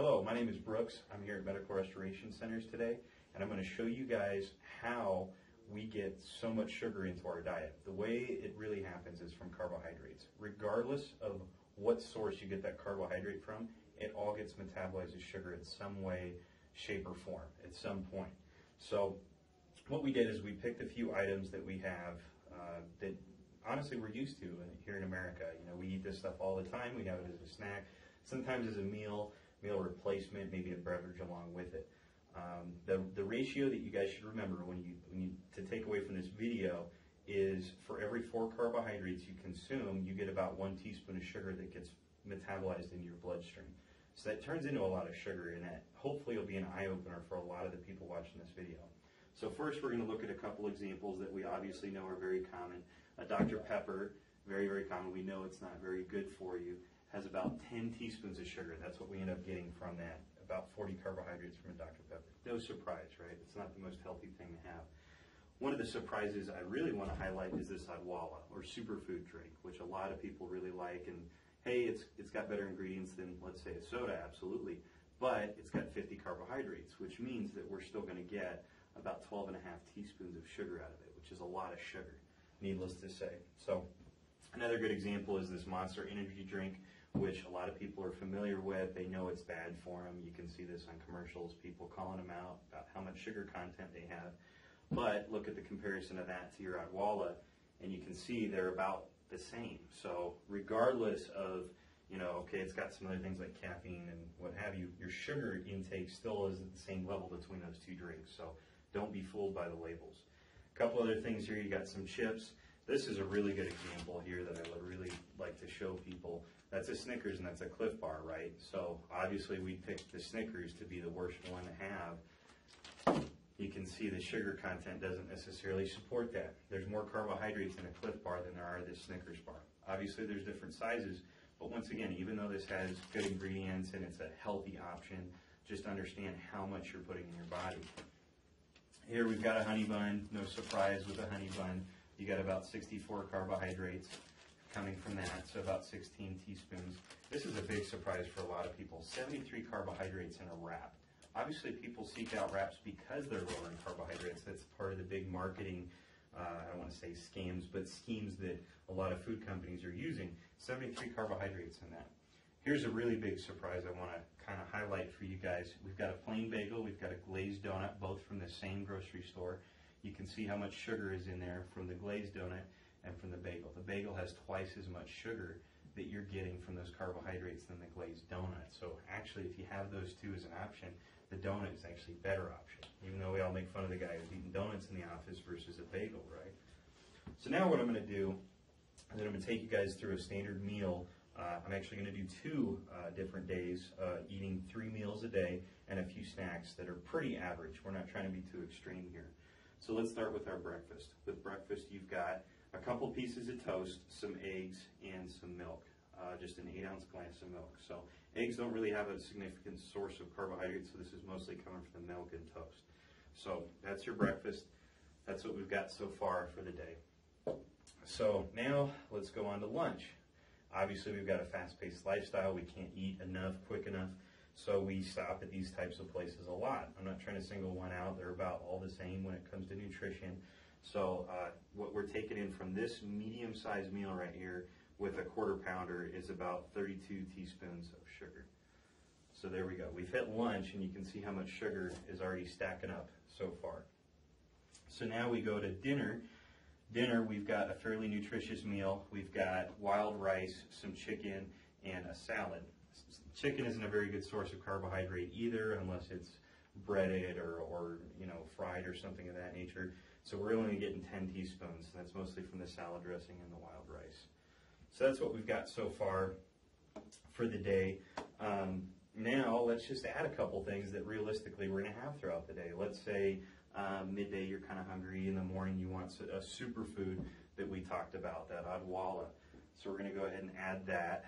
Hello, my name is Brooks. I'm here at Medical Restoration Centers today, and I'm going to show you guys how we get so much sugar into our diet. The way it really happens is from carbohydrates. Regardless of what source you get that carbohydrate from, it all gets metabolized as sugar in some way, shape, or form at some point. So what we did is we picked a few items that we have that honestly we're used to here in America. You know, we eat this stuff all the time. We have it as a snack, sometimes as a meal replacement, maybe a beverage along with it. The ratio that you guys should remember to take away from this video is for every 4 carbohydrates you consume, you get about 1 teaspoon of sugar that gets metabolized into your bloodstream. So that turns into a lot of sugar, and that hopefully will be an eye-opener for a lot of the people watching this video. So first we're going to look at a couple examples that we obviously know are very common. Dr. Pepper, very, very common. We know it's not very good for you. Has about 10 teaspoons of sugar. That's what we end up getting from that. About 40 carbohydrates from a Dr. Pepper. No surprise, right? It's not the most healthy thing to have. One of the surprises I really want to highlight is this Odwalla, or superfood drink, which a lot of people really like. And hey, it's got better ingredients than, let's say, a soda, absolutely. But it's got 50 carbohydrates, which means that we're still going to get about 12.5 teaspoons of sugar out of it, which is a lot of sugar, needless to say. So another good example is this Monster energy drink, which a lot of people are familiar with. They know it's bad for them. You can see this on commercials, people calling them out about how much sugar content they have. But look at the comparison of that to your Odwalla, and you can see they're about the same. So regardless of, okay, it's got some other things like caffeine and what have you, your sugar intake still is at the same level between those two drinks. So don't be fooled by the labels. A couple other things here, you got some chips. This is a really good example here that I would really like to show people. That's a Snickers and that's a Cliff Bar, right? So obviously we picked the Snickers to be the worst one to have. You can see the sugar content doesn't necessarily support that. There's more carbohydrates in a Cliff Bar than there are this Snickers bar. Obviously there's different sizes, but once again, even though this has good ingredients and it's a healthy option, just understand how much you're putting in your body. Here we've got a honey bun. No surprise with a honey bun. You got about 64 carbohydrates coming from that, so about 16 teaspoons. This is a big surprise for a lot of people. 73 carbohydrates in a wrap. Obviously, people seek out wraps because they're lower in carbohydrates. That's part of the big marketing, I don't want to say scams, but schemes that a lot of food companies are using. 73 carbohydrates in that. Here's a really big surprise I want to kind of highlight for you guys. We've got a plain bagel, we've got a glazed donut, both from the same grocery store. You can see how much sugar is in there from the glazed donut and from the bagel. The bagel has twice as much sugar that you're getting from those carbohydrates than the glazed donut. So actually, if you have those two as an option, the donut is actually a better option, even though we all make fun of the guy who's eating donuts in the office versus a bagel, right? So now what I'm going to do is I'm going to take you guys through a standard meal. I'm actually going to do 2 different days, eating 3 meals a day and a few snacks that are pretty average. We're not trying to be too extreme here. So let's start with our breakfast. With breakfast, you've got a couple pieces of toast, some eggs, and some milk, just an 8-ounce glass of milk. So eggs don't really have a significant source of carbohydrates, so this is mostly coming from the milk and toast. So that's your breakfast. That's what we've got so far for the day. So now let's go on to lunch. Obviously, we've got a fast-paced lifestyle. We can't eat enough, quick enough. So we stop at these types of places a lot. I'm not trying to single one out. They're about all the same when it comes to nutrition. So what we're taking in from this medium-sized meal right here with a quarter pounder is about 32 teaspoons of sugar. So there we go. We've hit lunch, and you can see how much sugar is already stacking up so far. So now we go to dinner. Dinner, we've got a fairly nutritious meal. We've got wild rice, some chicken, and a salad. Chicken isn't a very good source of carbohydrate either, unless it's breaded or fried or something of that nature. So we're only getting 10 teaspoons. That's mostly from the salad dressing and the wild rice. So that's what we've got so far for the day. Now let's just add a couple things that realistically we're going to have throughout the day. Let's say midday you're kind of hungry. In the morning you want a superfood that we talked about, that Odwalla. So we're going to go ahead and add that.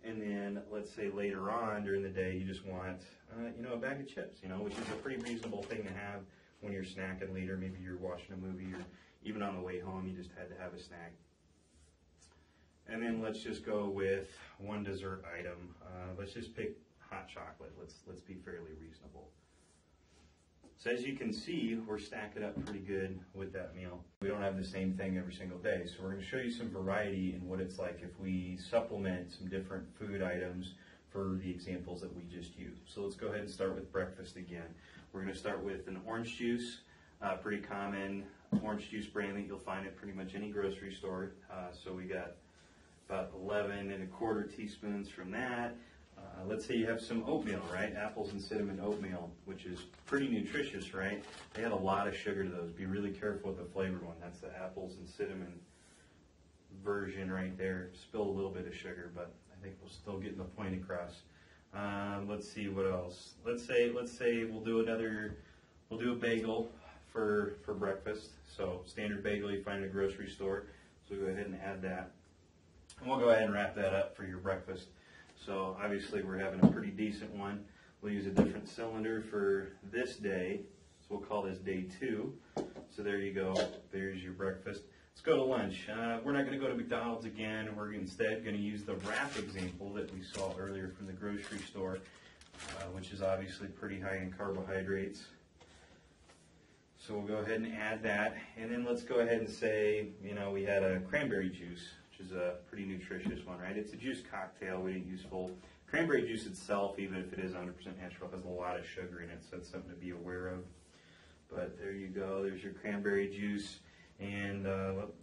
And then let's say later on during the day you just want a bag of chips, which is a pretty reasonable thing to have when you're snacking later. Maybe you're watching a movie or even on the way home you just had to have a snack. And then let's just go with one dessert item. Let's just pick hot chocolate. Let's be fairly reasonable. So as you can see, we're stacking up pretty good with that meal. We don't have the same thing every single day, so we're going to show you some variety in what it's like if we supplement some different food items for the examples that we just used. So let's go ahead and start with breakfast again. We're going to start with an orange juice, pretty common orange juice brand that you'll find at pretty much any grocery store. So we got about 11¼ teaspoons from that. Let's say you have some oatmeal, right? Apples and cinnamon oatmeal, which is pretty nutritious, right? They have a lot of sugar to those. Be really careful with the flavored one. That's the apples and cinnamon version right there. Spill a little bit of sugar, but I think we're still getting the point across. Let's see what else. Let's say we'll do a bagel for breakfast. So standard bagel you find in a grocery store. So we'll go ahead and add that. And we'll go ahead and wrap that up for your breakfast. So obviously we're having a pretty decent one. We'll use a different cylinder for this day. So we'll call this day 2. So there you go. There's your breakfast. Let's go to lunch. We're not going to go to McDonald's again. We're instead going to use the wrap example that we saw earlier from the grocery store, which is obviously pretty high in carbohydrates. So we'll go ahead and add that. And then let's go ahead and say, we had a cranberry juice, which is a pretty nutritious one, right? It's a juice cocktail. We didn't use full. Cranberry juice itself, even if it is 100% natural, has a lot of sugar in it, so it's something to be aware of. But there you go. There's your cranberry juice. And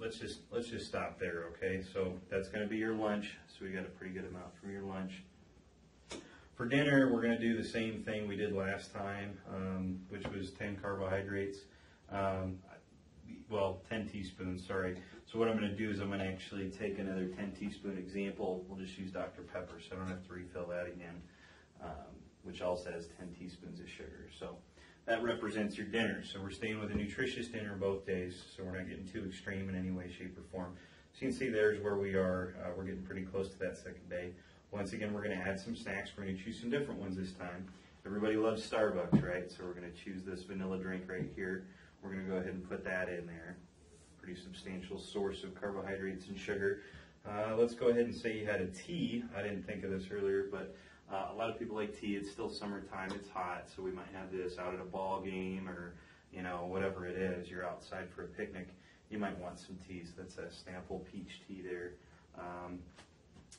let's just stop there, okay? So that's going to be your lunch. So we got a pretty good amount from your lunch. For dinner, we're going to do the same thing we did last time, which was 10 carbohydrates. Well, 10 teaspoons, sorry. So what I'm going to do is I'm going to actually take another 10 teaspoon example. We'll just use Dr. Pepper, so I don't have to refill that again, which also has 10 teaspoons of sugar. So that represents your dinner. So we're staying with a nutritious dinner both days, so we're not getting too extreme in any way, shape, or form. So you can see there's where we are. We're getting pretty close to that second day. Once again, we're going to add some snacks. We're going to choose some different ones this time. Everybody loves Starbucks, right? So we're going to choose this vanilla drink right here. We're going to go ahead and put that in there. Pretty substantial source of carbohydrates and sugar. Let's go ahead and say you had a tea. I didn't think of this earlier, but a lot of people like tea. It's still summertime. It's hot, so we might have this out at a ball game or, whatever it is. You're outside for a picnic. You might want some teas. That's a Snapple peach tea there.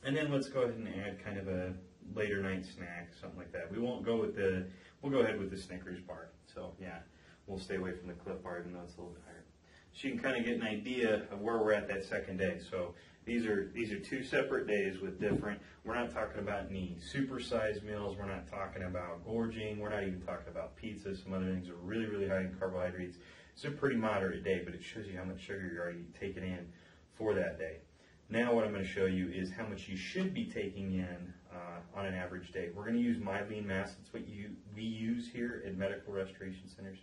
And then let's go ahead and add kind of a later night snack, something like that. We'll go ahead with the Snickers bar. So yeah, we'll stay away from the Clif bar even though it's a little bit higher. So you can kind of get an idea of where we're at that second day. So these are 2 separate days with different, we're not talking about any supersized meals, we're not talking about gorging, we're not even talking about pizza. Some other things are really, really high in carbohydrates. It's a pretty moderate day, but it shows you how much sugar you're already taking in for that day. Now what I'm going to show you is how much you should be taking in on an average day. We're going to use My Lean Mass. That's what we use here at Medical Restoration Centers.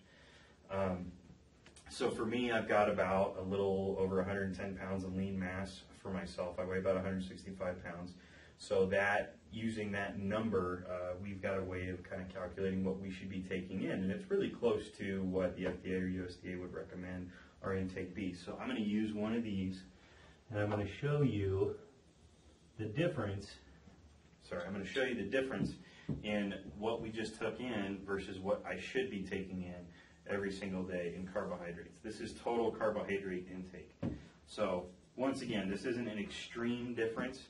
So for me, I've got about a little over 110 pounds of lean mass for myself. I weigh about 165 pounds. So that, using that number, we've got a way of kind of calculating what we should be taking in. And it's really close to what the FDA or USDA would recommend our intake be. So I'm going to use one of these. And I'm going to show you the difference. I'm going to show you the difference in what we just took in versus what I should be taking in every single day in carbohydrates. This is total carbohydrate intake. So once again, this isn't an extreme difference.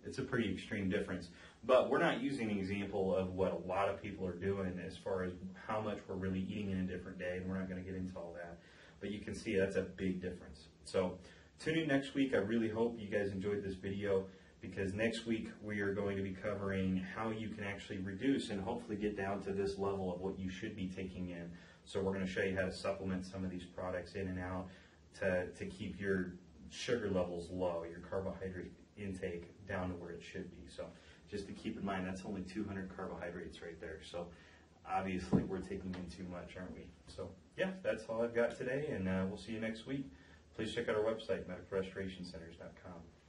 It's a pretty extreme difference. But we're not using an example of what a lot of people are doing as far as how much we're really eating in a different day, and we're not going to get into all that. But you can see that's a big difference. So tune in next week. I really hope you guys enjoyed this video, because next week we are going to be covering how you can actually reduce and hopefully get down to this level of what you should be taking in. So we're going to show you how to supplement some of these products in and out to keep your sugar levels low, your carbohydrate intake down to where it should be. So just to keep in mind, that's only 200 carbohydrates right there. So obviously we're taking in too much, aren't we? So yeah, that's all I've got today, and we'll see you next week. Please check out our website, medicalrestorationcenters.com.